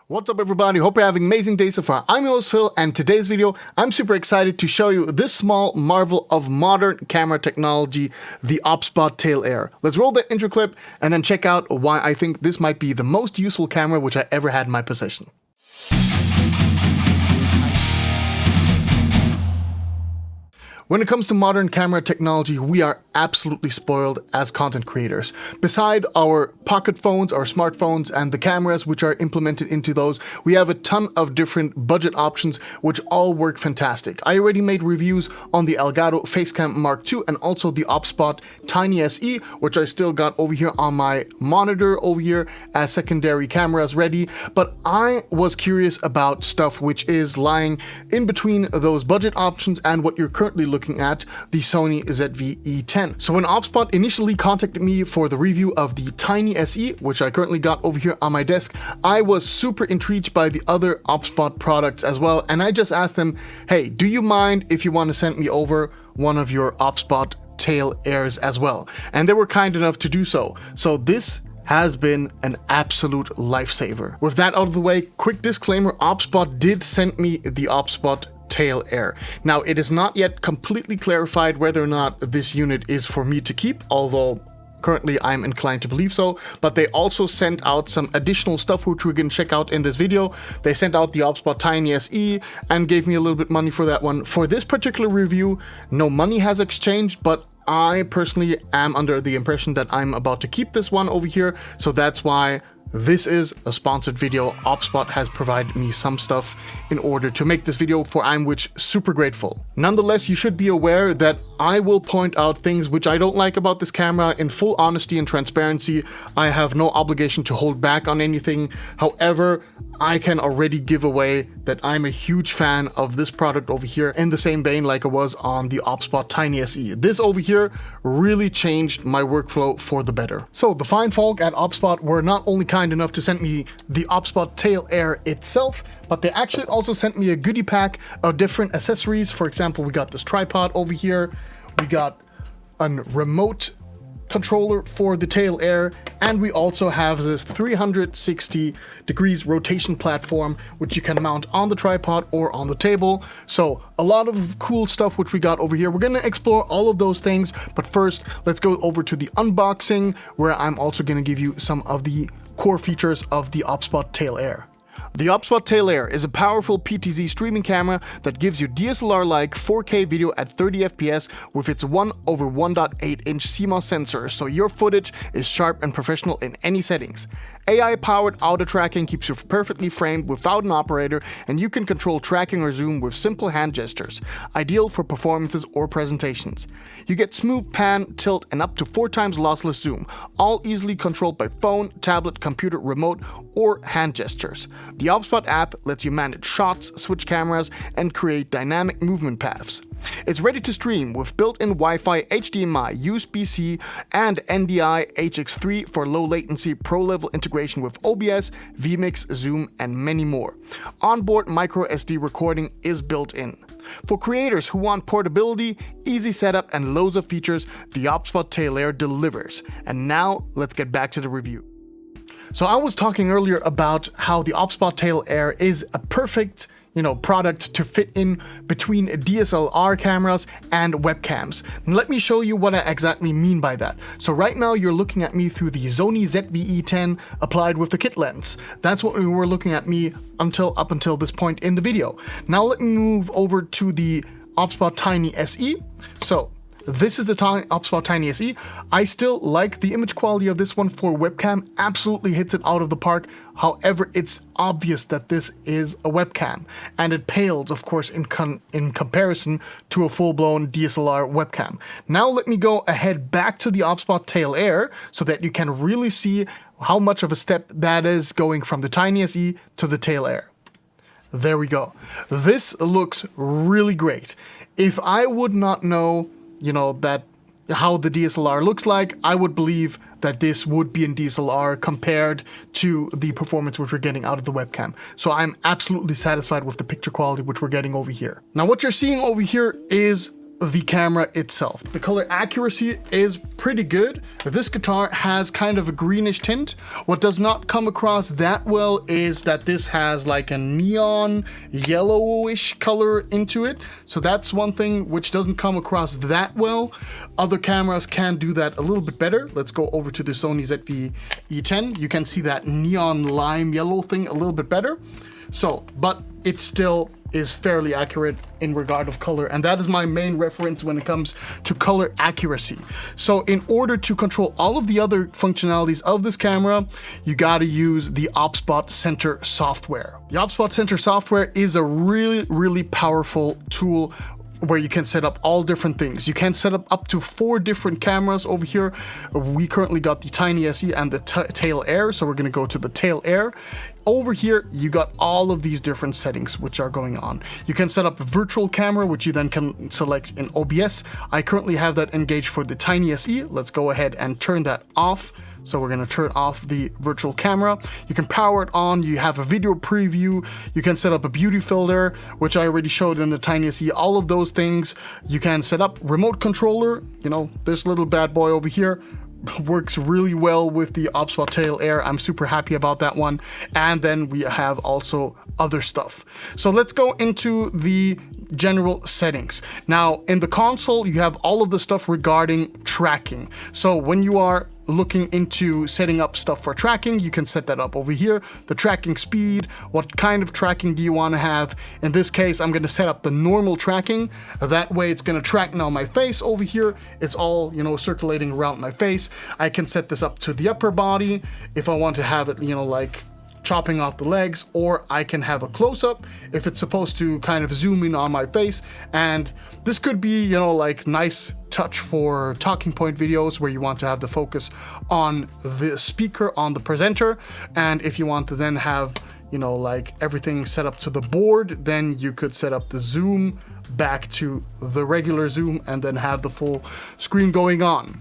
What's up everybody, hope you're having an amazing day so far. I'm your host Phil, and today's video I'm super excited to show you this small marvel of modern camera technology, the OBSBOT Tail Air. Let's roll that intro clip and then check out why I think this might be the most useful camera which I ever had in my possession. When it comes to modern camera technology, we are absolutely spoiled as content creators. Beside our pocket phones, our smartphones, and the cameras which are implemented into those, we have a ton of different budget options which all work fantastic. I already made reviews on the Elgato Facecam Mark II and also the OBSBOT Tiny SE, which I still got over here on my monitor over here as secondary cameras ready. But I was curious about stuff which is lying in between those budget options and what you're currently looking at, the Sony ZV-E10. So when OBSBOT initially contacted me for the review of the Tiny SE, which I currently got over here on my desk, I was super intrigued by the other OBSBOT products as well, and I just asked them, hey, do you mind if you want to send me over one of your OBSBOT Tail Airs as well? And they were kind enough to do so. So this has been an absolute lifesaver. With that out of the way, quick disclaimer, OBSBOT did send me the OBSBOT Tail Air. Now, it is not yet completely clarified whether or not this unit is for me to keep, although currently I'm inclined to believe so, but they also sent out some additional stuff which we're going to check out in this video. They sent out the OBSBOT Tiny SE and gave me a little bit money for that one. For this particular review, no money has exchanged, but I personally am under the impression that I'm about to keep this one over here, so that's why this is a sponsored video. OBSBOT has provided me some stuff in order to make this video, for I'm which super grateful. Nonetheless, you should be aware that I will point out things which I don't like about this camera in full honesty and transparency. I have no obligation to hold back on anything. However, I can already give away that I'm a huge fan of this product over here, in the same vein like I was on the OBSBOT Tiny SE. This over here really changed my workflow for the better. So the fine folk at OBSBOT were not only kind enough to send me the OBSBOT Tail Air itself, but they actually also sent me a goodie pack of different accessories. For example, we got this tripod over here, we got a remote controller for the Tail Air, and we also have this 360 degrees rotation platform which you can mount on the tripod or on the table. So a lot of cool stuff which we got over here. We're going to explore all of those things, but first let's go over to the unboxing, where I'm also going to give you some of the core features of the OBSBOT Tail Air. The OBSBOT Tail Air is a powerful PTZ streaming camera that gives you DSLR-like 4K video at 30 FPS with its 1/1.8-inch CMOS sensor, so your footage is sharp and professional in any settings. AI-powered auto tracking keeps you perfectly framed without an operator, and you can control tracking or zoom with simple hand gestures, ideal for performances or presentations. You get smooth pan, tilt, and up to 4 times lossless zoom, all easily controlled by phone, tablet, computer, remote, or hand gestures. The OBSBOT app lets you manage shots, switch cameras, and create dynamic movement paths. It's ready to stream with built-in Wi-Fi, HDMI, USB-C, and NDI HX3 for low latency, pro-level integration with OBS, vMix, Zoom, and many more. Onboard micro SD recording is built in. For creators who want portability, easy setup, and loads of features, the OBSBOT Tail Air delivers. And now, let's get back to the review. So I was talking earlier about how the OBSBOT Tail Air is a perfect product to fit in between DSLR cameras and webcams. And let me show you what I exactly mean by that. So right now you're looking at me through the Sony ZV-E10 applied with the kit lens. That's what we were looking at me up until this point in the video. Now let me move over to the OBSBOT Tiny SE. So this is the OBSBOT Tiny SE. I still like the image quality of this one for webcam, absolutely hits it out of the park. However, it's obvious that this is a webcam, and it pales, of course, in comparison to a full-blown DSLR webcam. Now let me go ahead back to the OBSBOT Tail Air so that you can really see how much of a step that is going from the Tiny SE to the Tail Air. There we go. This looks really great. If I would not know that how the DSLR looks like, I would believe that this would be in DSLR compared to the performance which we're getting out of the webcam. So I'm absolutely satisfied with the picture quality which we're getting over here. Now what you're seeing over here is the camera itself. The color accuracy is pretty good. This guitar has kind of a greenish tint. What does not come across that well is that this has like a neon yellowish color into it. So that's one thing which doesn't come across that well. Other cameras can do that a little bit better. Let's go over to the Sony ZV-E10. You can see that neon lime yellow thing a little bit better. So, but it still is fairly accurate in regard of color, and that is my main reference when it comes to color accuracy. So in order to control all of the other functionalities of this camera, you got to use the OBSBOT Center software. The OBSBOT Center software is a really powerful tool where you can set up all different things. You can set up to 4 different cameras over here. We currently got the Tiny SE and the Tail Air, so we're going to go to the Tail Air. Over here, you got all of these different settings which are going on. You can set up a virtual camera, which you then can select in OBS. I currently have that engaged for the Tiny SE. Let's go ahead and turn that off. So we're going to turn off the virtual camera. You can power it on. You have a video preview. You can set up a beauty filter, which I already showed in the Tiny SE. All of those things you can set up. Remote controller, you know, this little bad boy over here works really well with the OBSBOT Tail Air. I'm super happy about that one. And then we have also other stuff. So let's go into the general settings. Now in the console, you have all of the stuff regarding tracking. So when you are looking into setting up stuff for tracking, you can set that up over here. The tracking speed, what kind of tracking do you want to have? In this case, I'm going to set up the normal tracking. That way it's going to track now my face over here. It's all, you know, circulating around my face. I can set this up to the upper body if I want to have it, you know, like chopping off the legs, or I can have a close-up if it's supposed to kind of zoom in on my face. And this could be, you know, like nice touch for talking point videos where you want to have the focus on the speaker, on the presenter. And if you want to then have, you know, like everything set up to the board, then you could set up the zoom back to the regular zoom and then have the full screen going on.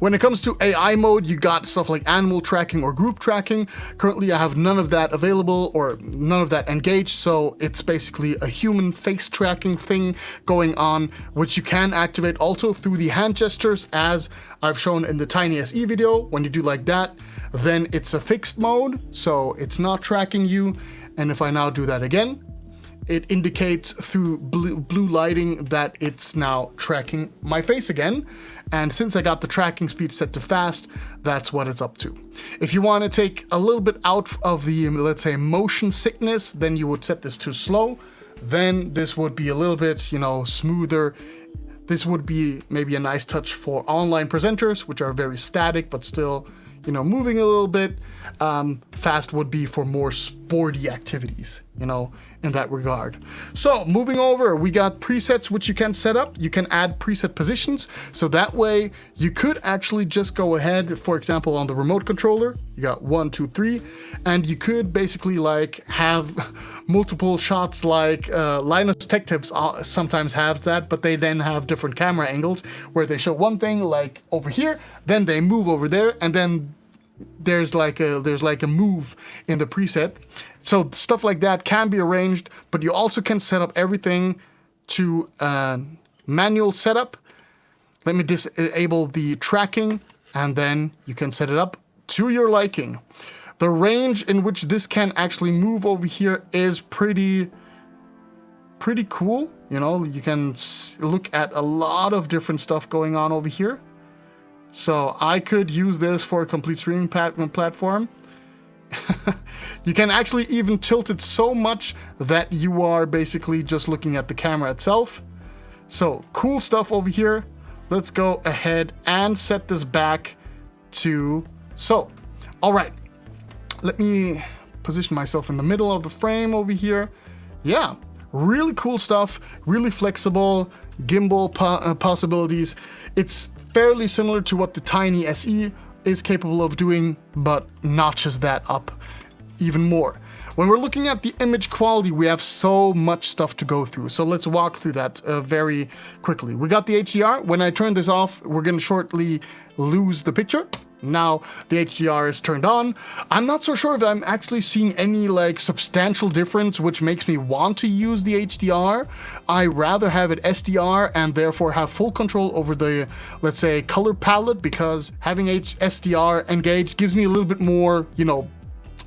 When it comes to AI mode, you got stuff like animal tracking or group tracking. Currently, I have none of that available or none of that engaged, so it's basically a human face tracking thing going on, which you can activate also through the hand gestures, as I've shown in the Tiny SE video. When you do like that, then it's a fixed mode, so it's not tracking you. And if I now do that again, it indicates through blue lighting that it's now tracking my face again. And since I got the tracking speed set to fast, that's what it's up to. If you want to take a little bit out of the, let's say, motion sickness, then you would set this to slow. Then this would be a little bit, you know, smoother. This would be maybe a nice touch for online presenters, which are very static, but still, you know, moving a little bit. Fast would be for more sporty activities, you know, in that regard. So moving over, we got presets which you can set up. You can add preset positions. So that way you could actually just go ahead, for example, on the remote controller, you got 1, 2, 3, and you could basically like have multiple shots like Linus Tech Tips sometimes has that, but they then have different camera angles where they show one thing like over here, then they move over there, and then there's like a move in the preset. So stuff like that can be arranged, but you also can set up everything to manual setup. Let me disable the tracking, and then you can set it up to your liking. The range in which this can actually move over here is pretty cool. You know, you can look at a lot of different stuff going on over here. So I could use this for a complete streaming platform. You can actually even tilt it so much that you are basically just looking at the camera itself. So cool stuff over here. Let's go ahead and set this back to so. All right, let me position myself in the middle of the frame over here. Yeah, really cool stuff, really flexible gimbal possibilities. It's fairly similar to what the Tiny SE is capable of doing, but notches that up even more. When we're looking at the image quality, we have so much stuff to go through. So let's walk through that very quickly. We got the HDR. When I turn this off, we're going to shortly lose the picture. Now the HDR is turned on. I'm not so sure if I'm actually seeing any like substantial difference which makes me want to use the HDR. I rather have it SDR and therefore have full control over the, let's say, color palette, because having SDR engaged gives me a little bit more, you know,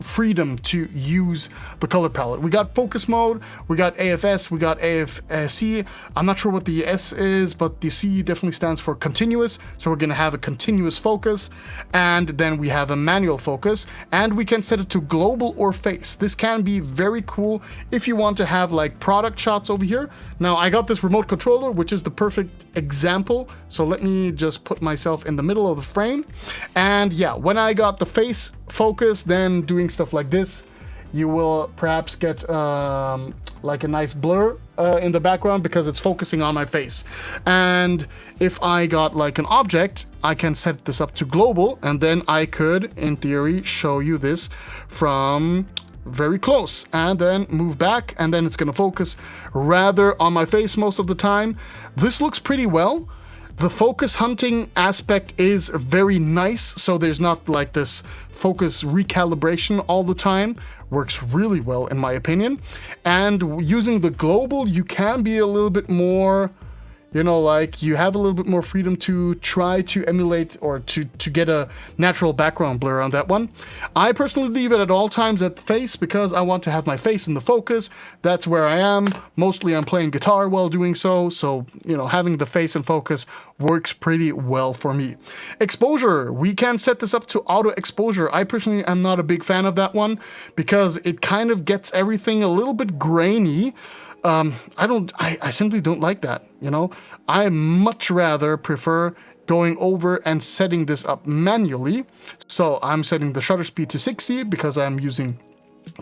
freedom to use the color palette. We got focus mode, we got AFS, we got AFC. I'm not sure what the S is, but the C definitely stands for continuous. So we're gonna have a continuous focus, and then we have a manual focus, and we can set it to global or face. This can be very cool if you want to have like product shots over here. Now I got this remote controller, which is the perfect example. So let me just put myself in the middle of the frame. And yeah, when I got the face focus, then doing stuff like this, you will perhaps get like a nice blur in the background because it's focusing on my face. And if I got like an object, I can set this up to global, and then I could, in theory, show you this from very close and then move back, and then it's going to focus rather on my face most of the time. This looks pretty well. The focus hunting aspect is very nice, so there's not like this focus recalibration all the time. Works really well in my opinion. And using the global, you can be a little bit more, you know, like you have a little bit more freedom to try to emulate or to get a natural background blur on that one. I personally leave it at all times at the face because I want to have my face in the focus. That's where I am. Mostly I'm playing guitar while doing so. So, you know, having the face in focus works pretty well for me. Exposure, we can set this up to auto exposure. I personally am not a big fan of that one because it kind of gets everything a little bit grainy. I simply don't like that, you know. I much rather prefer going over and setting this up manually. So I'm setting the shutter speed to 60 because I'm using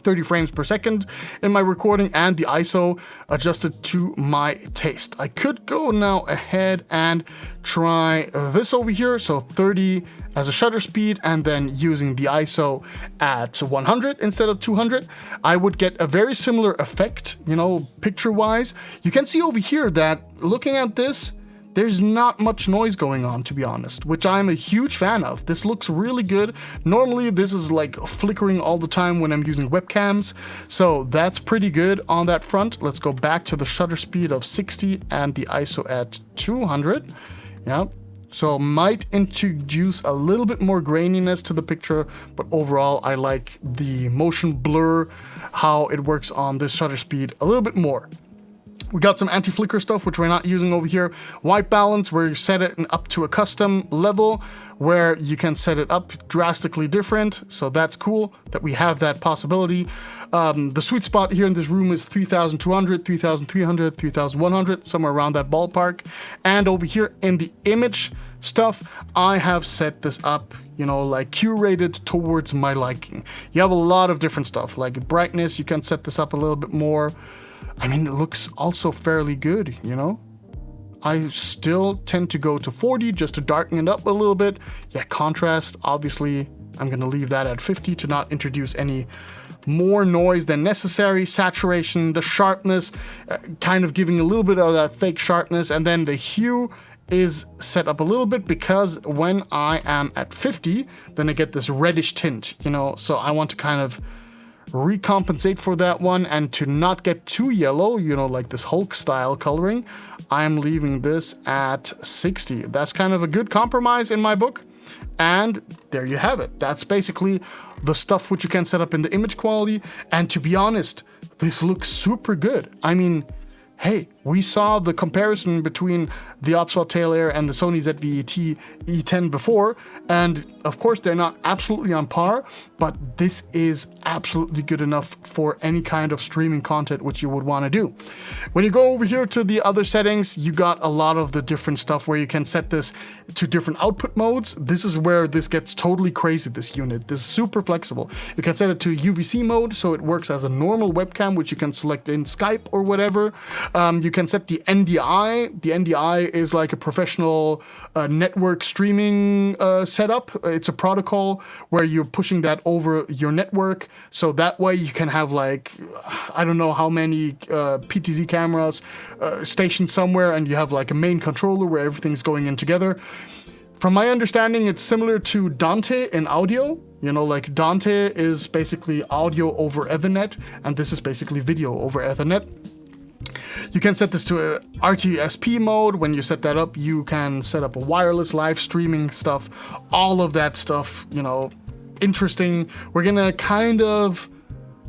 30 frames per second in my recording, and the ISO adjusted to my taste. I could go now ahead and try this over here. So 30 as a shutter speed, and then using the ISO at 100 instead of 200, I would get a very similar effect, you know, picture-wise. You can see over here that looking at this, there's not much noise going on, to be honest, which I'm a huge fan of. This looks really good. Normally, this is like flickering all the time when I'm using webcams, so that's pretty good on that front. Let's go back to the shutter speed of 60 and the ISO at 200. Yeah. So might introduce a little bit more graininess to the picture, but overall I like the motion blur, how it works on this shutter speed a little bit more. We got some anti-flicker stuff, which we're not using over here. White balance, where you set it up to a custom level, where you can set it up drastically different. So that's cool that we have that possibility. The sweet spot here in this room is 3200, 3300, 3100, somewhere around that ballpark. And over here in the image stuff, I have set this up, you know, like curated towards my liking. You have a lot of different stuff, like brightness, you can set this up a little bit more. I mean, it looks also fairly good, you know? I still tend to go to 40 just to darken it up a little bit. Yeah, contrast, obviously, I'm gonna leave that at 50 to not introduce any more noise than necessary. Saturation, the sharpness, kind of giving a little bit of that fake sharpness. And then the hue is set up a little bit because when I am at 50, then I get this reddish tint, you know? So I want to kind of recompensate for that one, and to not get too yellow, you know, like this Hulk style coloring, I'm leaving this at 60. That's kind of a good compromise in my book. And there you have it. That's basically the stuff which you can set up in the image quality. And to be honest, this looks super good. I mean, hey, we saw the comparison between the OBSBOT Tail Air and the Sony ZV-E10 before, and of course they're not absolutely on par, but this is absolutely good enough for any kind of streaming content which you would want to do. When you go over here to the other settings, you got a lot of the different stuff where you can set this to different output modes. This is where this gets totally crazy, this unit. This is super flexible. You can set it to UVC mode, so it works as a normal webcam, which you can select in Skype or whatever. You can set the NDI. The NDI is like a professional network streaming setup. It's a protocol where you're pushing that over your network. So that way you can have like, I don't know how many PTZ cameras stationed somewhere, and you have like a main controller where everything's going in together. From my understanding, it's similar to Dante in audio. You know, like Dante is basically audio over Ethernet, and this is basically video over Ethernet. You can set this to a RTSP mode. When you set that up, you can set up a wireless live streaming stuff, all of that stuff, you know, interesting. We're gonna kind of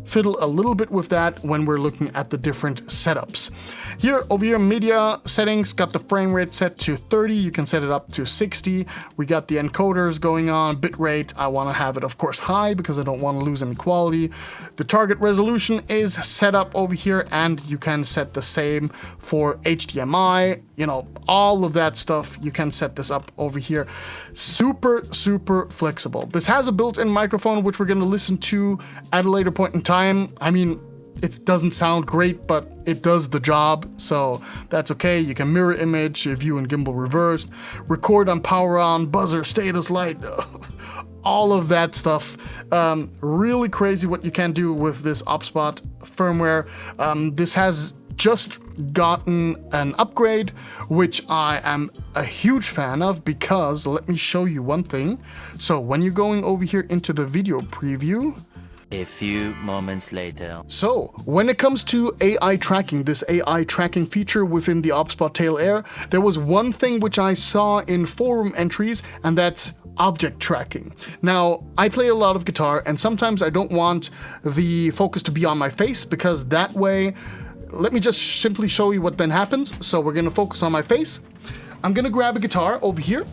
fiddle a little bit with that when we're looking at the different setups. Here, over here, media settings, got the frame rate set to 30. You can set it up to 60. We got the encoders going on, bitrate. I want to have it, of course, high because I don't want to lose any quality. The target resolution is set up over here, and you can set the same for HDMI. You know, all of that stuff, you can set this up over here. Super, super flexible. This has a built-in microphone, which we're going to listen to at a later point in time. I mean, it doesn't sound great, but it does the job, so that's okay. You can mirror image, view in gimbal reversed, record on power on, buzzer, status light, all of that stuff. Really crazy what you can do with this OBSBOT firmware. This has just gotten an upgrade, which I am a huge fan of, because let me show you one thing. So when you're going over here into the video preview, a few moments later. So, when it comes to AI tracking, this AI tracking feature within the OBSBOT Tail Air, there was one thing which I saw in forum entries, and that's object tracking. Now, I play a lot of guitar, and sometimes I don't want the focus to be on my face, because that way, let me just simply show you what then happens. So we're gonna focus on my face. I'm gonna grab a guitar over here,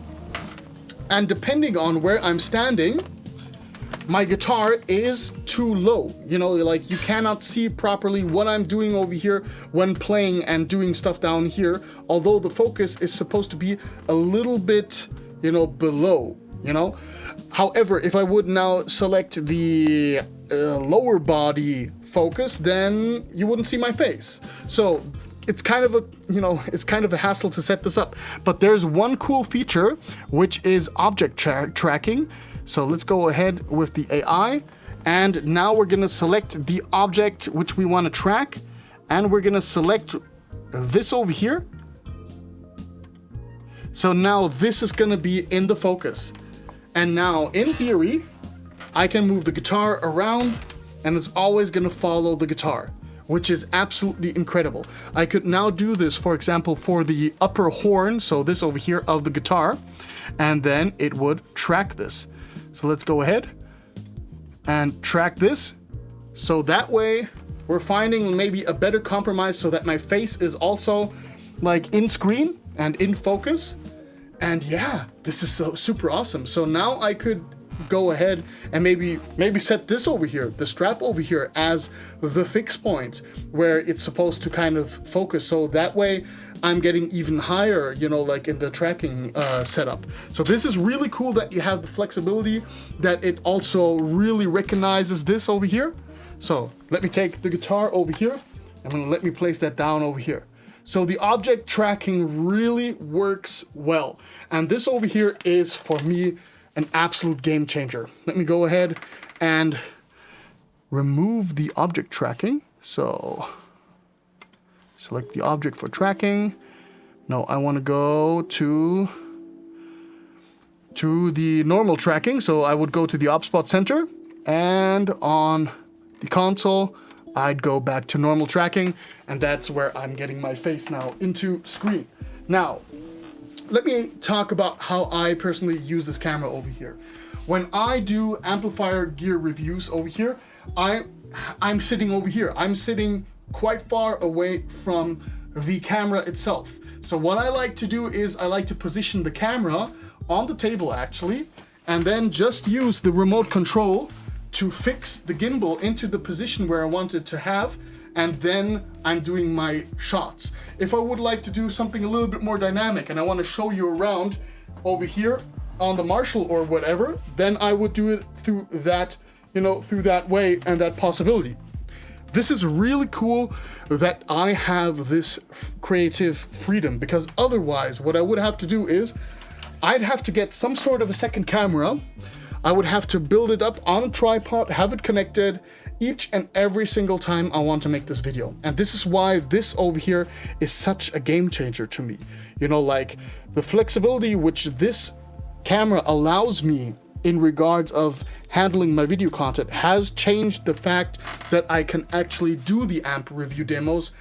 and depending on where I'm standing, my guitar is too low. You know, like you cannot see properly what I'm doing over here when playing and doing stuff down here, although the focus is supposed to be a little bit, you know, below, you know. However, if I would now select the lower body focus, then you wouldn't see my face. So it's kind of a, you know, it's kind of a hassle to set this up. But there's one cool feature, which is object tracking. So let's go ahead with the AI, and now we're gonna select the object which we wanna track, and we're gonna select this over here. So now this is gonna be in the focus. And now, in theory, I can move the guitar around, and it's always gonna follow the guitar, which is absolutely incredible. I could now do this, for example, for the upper horn, so this over here of the guitar, and then it would track this. So let's go ahead and track this. So that way we're finding maybe a better compromise so that my face is also like in screen and in focus. And yeah, this is so super awesome. So now I could go ahead and maybe set this over here, the strap over here, as the fix point where it's supposed to kind of focus. So that way I'm getting even higher, you know, like in the tracking setup. So this is really cool that you have the flexibility, that it also really recognizes this over here. So let me take the guitar over here, and then let me place that down over here. So the object tracking really works well. And this over here is, for me, an absolute game changer. Let me go ahead and remove the object tracking. So select the object for tracking. No, I want to go to the normal tracking. So I would go to the OBSBOT center, and on the console, I'd go back to normal tracking, and that's where I'm getting my face now into screen. Now, let me talk about how I personally use this camera over here. When I do amplifier gear reviews over here, I'm sitting over here. I'm sitting quite far away from the camera itself. So what I like to do is I like to position the camera on the table actually, and then just use the remote control to fix the gimbal into the position where I want it to have, and then I'm doing my shots. If I would like to do something a little bit more dynamic and I want to show you around over here on the Marshall or whatever, then I would do it through that, you know, through that way and that possibility. This is really cool that I have this creative freedom, because otherwise what I would have to do is I'd have to get some sort of a second camera. I would have to build it up on a tripod, have it connected each and every single time I want to make this video. And this is why this over here is such a game changer to me. You know, like the flexibility which this camera allows me in regards of handling my video content has changed the fact that I can actually do the amp review demos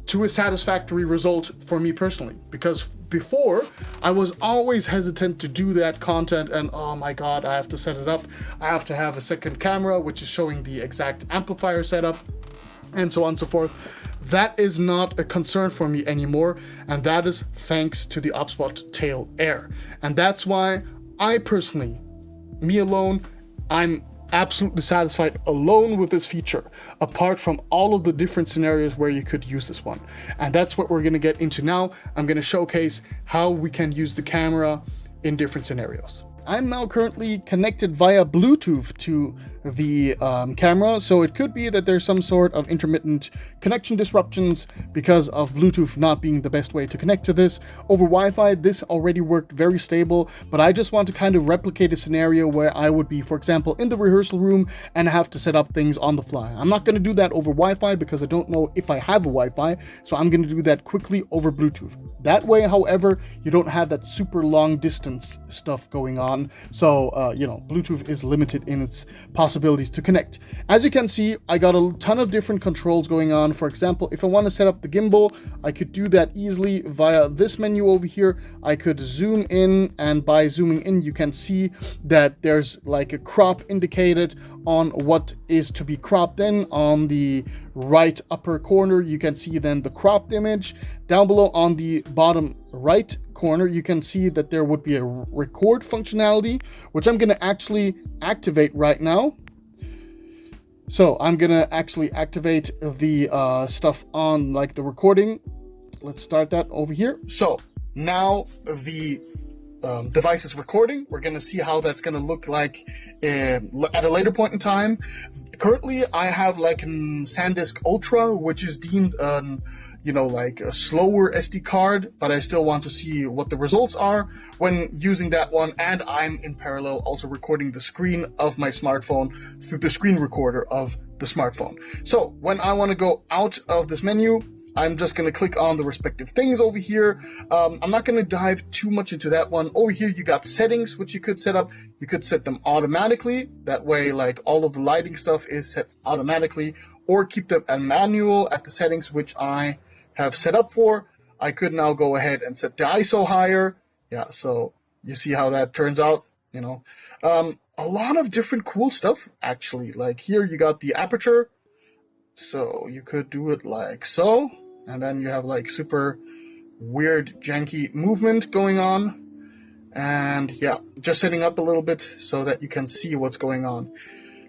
to a satisfactory result for me personally. Because before, I was always hesitant to do that content and oh my god, I have to set it up. I have to have a second camera which is showing the exact amplifier setup and so on and so forth. That is not a concern for me anymore, and that is thanks to the OBSBOT Tail Air. And that's why I personally, me alone, I'm absolutely satisfied alone with this feature, apart from all of the different scenarios where you could use this one. And that's what we're going to get into now. I'm going to showcase how we can use the camera in different scenarios. I'm now currently connected via Bluetooth to the camera, so it could be that there's some sort of intermittent connection disruptions because of Bluetooth not being the best way to connect to this. Over Wi-Fi, this already worked very stable, but I just want to kind of replicate a scenario where I would be, for example, in the rehearsal room and have to set up things on the fly. I'm not going to do that over Wi-Fi because I don't know if I have a Wi-Fi, so I'm going to do that quickly over Bluetooth. That way, however, you don't have that super long distance stuff going on, so you know, Bluetooth is limited in its possibilities to connect. As you can see, I got a ton of different controls going on. For example, if I want to set up the gimbal, I could do that easily via this menu over here. I could zoom in, and by zooming in, you can see that there's like a crop indicated on what is to be cropped in. On the right upper corner, you can see then the cropped image. Down below on the bottom right corner, you can see that there would be a record functionality, which I'm going to actually activate right now. So I'm going to actually activate the stuff on like the recording. Let's start that over here. So now the device is recording. We're going to see how that's going to look like at a later point in time. Currently, I have like an SanDisk Ultra, which is deemed you know, like a slower SD card, but I still want to see what the results are when using that one. And I'm in parallel also recording the screen of my smartphone through the screen recorder of the smartphone. So when I want to go out of this menu, I'm just going to click on the respective things over here. I'm not going to dive too much into that one. Over here, you got settings, which you could set up. You could set them automatically. That way, like all of the lighting stuff is set automatically, or keep them at manual at the settings, which I have set up for. I could now go ahead and set the ISO higher. Yeah, so you see how that turns out, you know. A lot of different cool stuff, actually. Like here, you got the aperture. So you could do it like so. And then you have like super weird, janky movement going on. And yeah, just setting up a little bit so that you can see what's going on.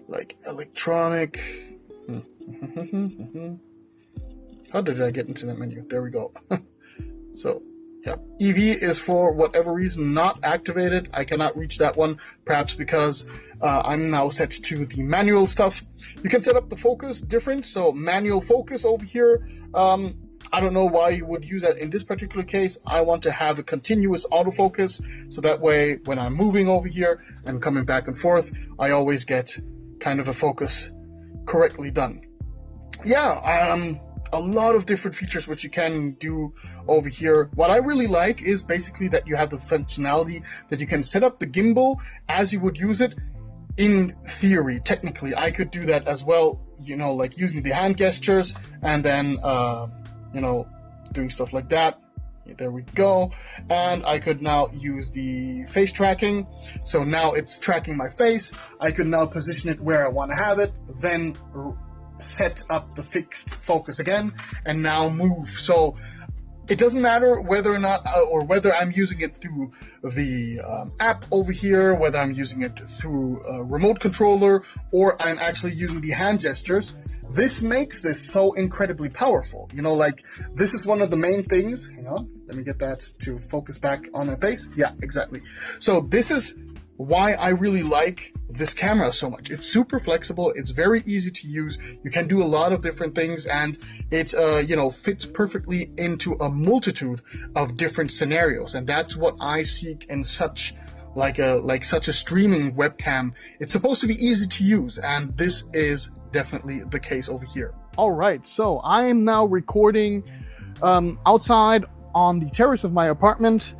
Like electronic. How did I get into that menu? There we go. So yeah, EV is for whatever reason not activated. I cannot reach that one, perhaps because I'm now set to the manual stuff. You can set up the focus different, so manual focus over here. I don't know why you would use that in this particular case. I want to have a continuous autofocus, so that way when I'm moving over here and coming back and forth, I always get kind of a focus correctly done. Yeah, a lot of different features which you can do over here. What I really like is basically that you have the functionality that you can set up the gimbal as you would use it. In theory, technically, I could do that as well, you know, like using the hand gestures and then, you know, doing stuff like that. There we go. And I could now use the face tracking. So now it's tracking my face. I could now position it where I want to have it, then set up the fixed focus again, and now move. So it doesn't matter whether or not, or whether I'm using it through the app over here, whether I'm using it through a remote controller, or I'm actually using the hand gestures. This makes this so incredibly powerful. You know, like this is one of the main things. Hang on, let me get that to focus back on my face. Yeah, exactly. So this is why I really like this camera so much. It's super flexible. It's very easy to use. You can do a lot of different things, and it you know, fits perfectly into a multitude of different scenarios. And that's what I seek in such such a streaming webcam. It's supposed to be easy to use, and this is definitely the case over here. All right, so I am now recording outside on the terrace of my apartment,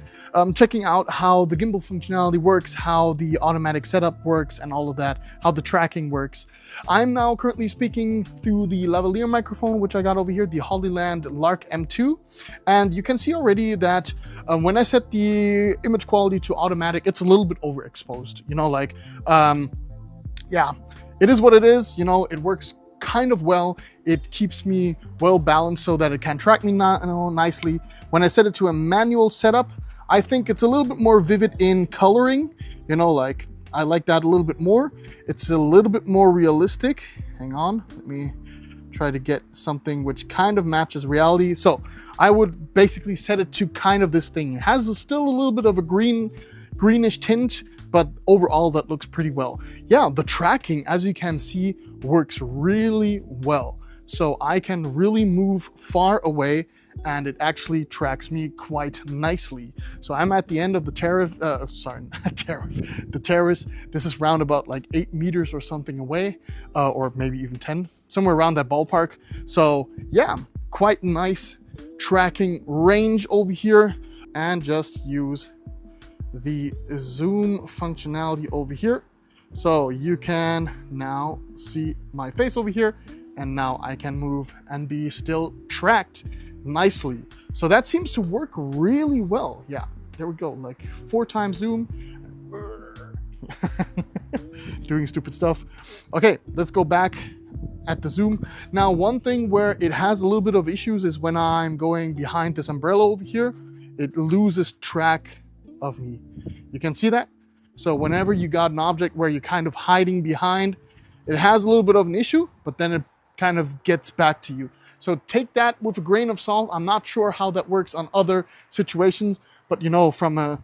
checking out how the gimbal functionality works, how the automatic setup works, and all of that, how the tracking works. I'm now currently speaking through the lavalier microphone, which I got over here, the Hollyland Lark M2. And you can see already that when I set the image quality to automatic, it's a little bit overexposed. You know, like, yeah, it is what it is. You know, it works kind of well. It keeps me well balanced so that it can track me nicely. When I set it to a manual setup, I think it's a little bit more vivid in coloring. You know, like, I like that a little bit more. It's a little bit more realistic. Hang on, let me try to get something which kind of matches reality. So I would basically set it to kind of this thing. It has still a little bit of a greenish tint, but overall that looks pretty well. Yeah, the tracking, as you can see, works really well. So I can really move far away and it actually tracks me quite nicely. So I'm at the end of the terrace, the terrace. This is round about like 8 meters or something away, or maybe even 10, somewhere around that ballpark. So yeah, quite nice tracking range over here. And just use the zoom functionality over here. So you can now see my face over here, and now I can move and be still tracked nicely. So that seems to work really well. Yeah, there we go, like 4 times zoom. Doing stupid stuff. Okay, let's go back at the zoom. Now, one thing where it has a little bit of issues is when I'm going behind this umbrella over here, it loses track of me. You can see that? So whenever you got an object where you're kind of hiding behind, it has a little bit of an issue, but then it kind of gets back to you. So take that with a grain of salt. I'm not sure how that works on other situations, but you know, from a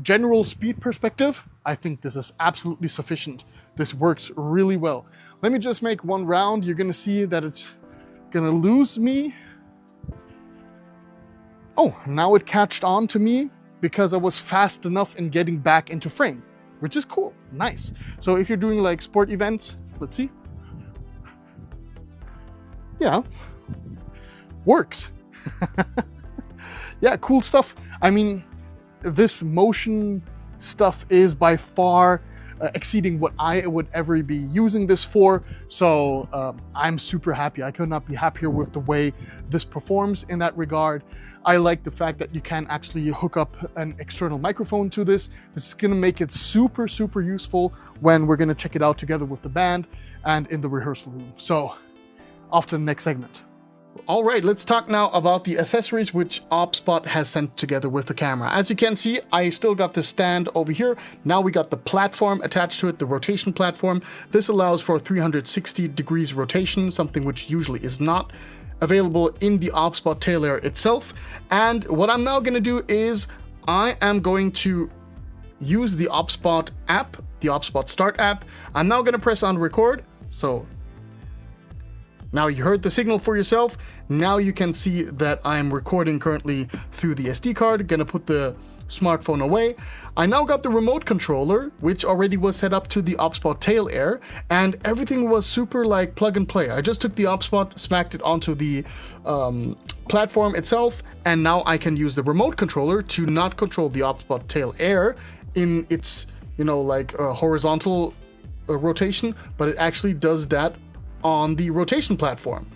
general speed perspective, I think this is absolutely sufficient. This works really well. Let me just make one round. You're gonna see that it's gonna lose me. Oh, now it catched on to me because I was fast enough in getting back into frame, which is cool, nice. So if you're doing like sport events, let's see. Yeah, works. Yeah, cool stuff. I mean, this motion stuff is by far exceeding what I would ever be using this for. So I'm super happy. I could not be happier with the way this performs in that regard. I like the fact that you can actually hook up an external microphone to this. This is going to make it super, super useful when we're going to check it out together with the band and in the rehearsal room. So off to the next segment. All right, let's talk now about the accessories which OBSBOT has sent together with the camera. As you can see, I still got the stand over here. Now we got the platform attached to it, the rotation platform. This allows for 360 degrees rotation, something which usually is not available in the OBSBOT Tail Air itself. And what I'm now going to do is I am going to use the OBSBOT app, the OBSBOT Start app. I'm now going to press on record. So now you heard the signal for yourself. Now you can see that I'm recording currently through the SD card. Gonna put the smartphone away. I now got the remote controller, which already was set up to the OBSBOT Tail Air, and everything was super like plug and play. I just took the OBSBOT, smacked it onto the platform itself, and now I can use the remote controller to not control the OBSBOT Tail Air in its, you know, like horizontal rotation, but it actually does that on the rotation platform.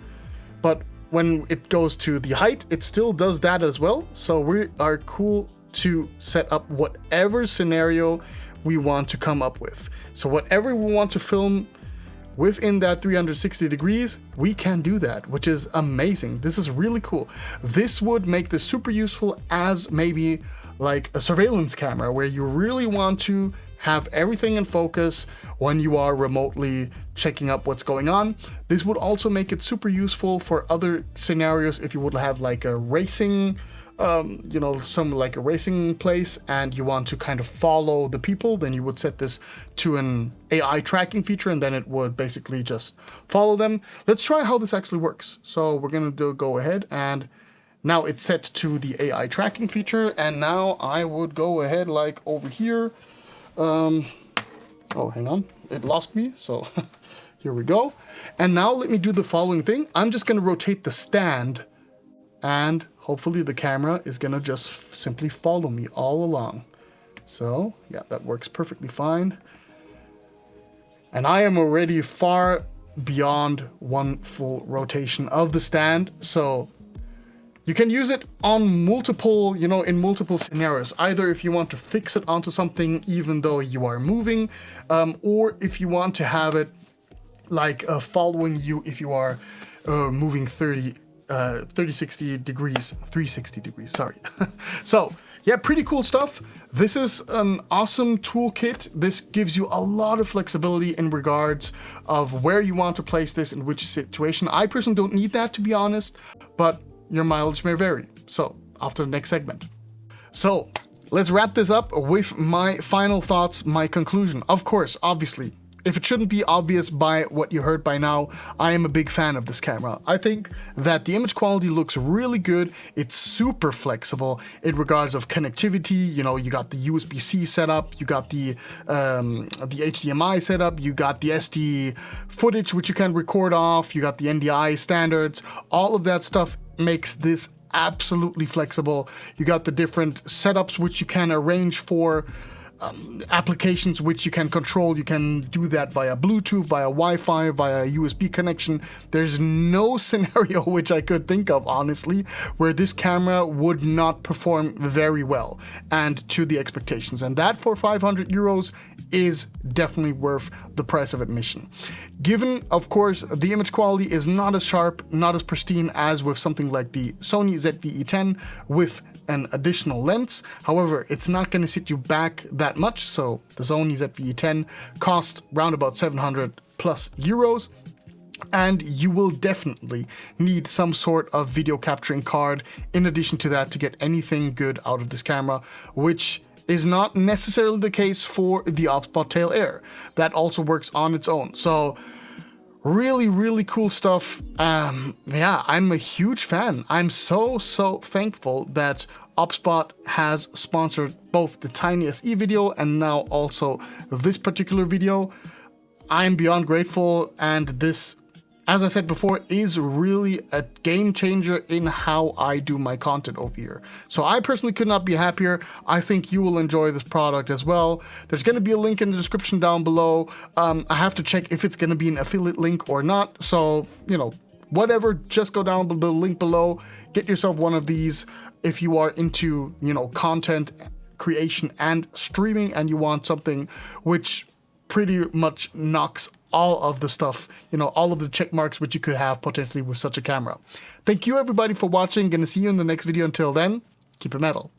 But when it goes to the height, it still does that as well. So we are cool to set up whatever scenario we want to come up with. So whatever we want to film within that 360 degrees, we can do that, which is amazing. This is really cool. This would make this super useful as maybe like a surveillance camera where you really want to have everything in focus when you are remotely checking up what's going on. This would also make it super useful for other scenarios if you would have like a racing, you know, some like a racing place and you want to kind of follow the people, then you would set this to an AI tracking feature and then it would basically just follow them. Let's try how this actually works. So we're gonna go ahead and now it's set to the AI tracking feature, and now I would go ahead like over here. Oh, hang on, it lost me, so here we go. And now let me do the following thing. I'm just going to rotate the stand and hopefully the camera is gonna just simply follow me all along. So yeah, that works perfectly fine. And I am already far beyond one full rotation of the stand, so you can use it on multiple, in multiple scenarios. Either if you want to fix it onto something even though you are moving, or if you want to have it like following you if you are moving 360 degrees, sorry. So yeah, pretty cool stuff. This is an awesome toolkit. This gives you a lot of flexibility in regards of where you want to place this in which situation. I personally don't need that, to be honest, but your mileage may vary. So off to the next segment. So let's wrap this up with my final thoughts, my conclusion. Of course, obviously, if it shouldn't be obvious by what you heard by now, I am a big fan of this camera. I think that the image quality looks really good. It's super flexible in regards of connectivity. You got the USB-C setup, you got the HDMI setup, you got the SD footage which you can record off, you got the NDI standards. All of that stuff makes this absolutely flexible. You got the different setups which you can arrange for. Applications which you can control. You can do that via Bluetooth, via Wi-Fi, via USB connection. There's no scenario which I could think of, honestly, where this camera would not perform very well and to the expectations. And that for 500 euros is definitely worth the price of admission. Given, of course, the image quality is not as sharp, not as pristine as with something like the Sony ZV-E10 with an additional lens. However, it's not going to sit you back that much. So the Sony ZV-E10 costs around about 700 plus euros. And you will definitely need some sort of video capturing card in addition to that to get anything good out of this camera, which is not necessarily the case for the OBSBOT Tail Air. That also works on its own. So really, really cool stuff. Yeah, I'm a huge fan. I'm so thankful that OBSBOT has sponsored both the Tiny SE video and now also this particular video. I'm beyond grateful, and this, as I said before, is really a game changer in how I do my content over here. So I personally could not be happier. I think you will enjoy this product as well. There's going to be a link in the description down below. I have to check if it's going to be an affiliate link or not. So, whatever, just go down the link below. Get yourself one of these if you are into, content creation and streaming and you want something which pretty much knocks all of the stuff, all of the check marks which you could have potentially with such a camera. Thank you everybody for watching. Gonna see you in the next video. Until then, keep it metal.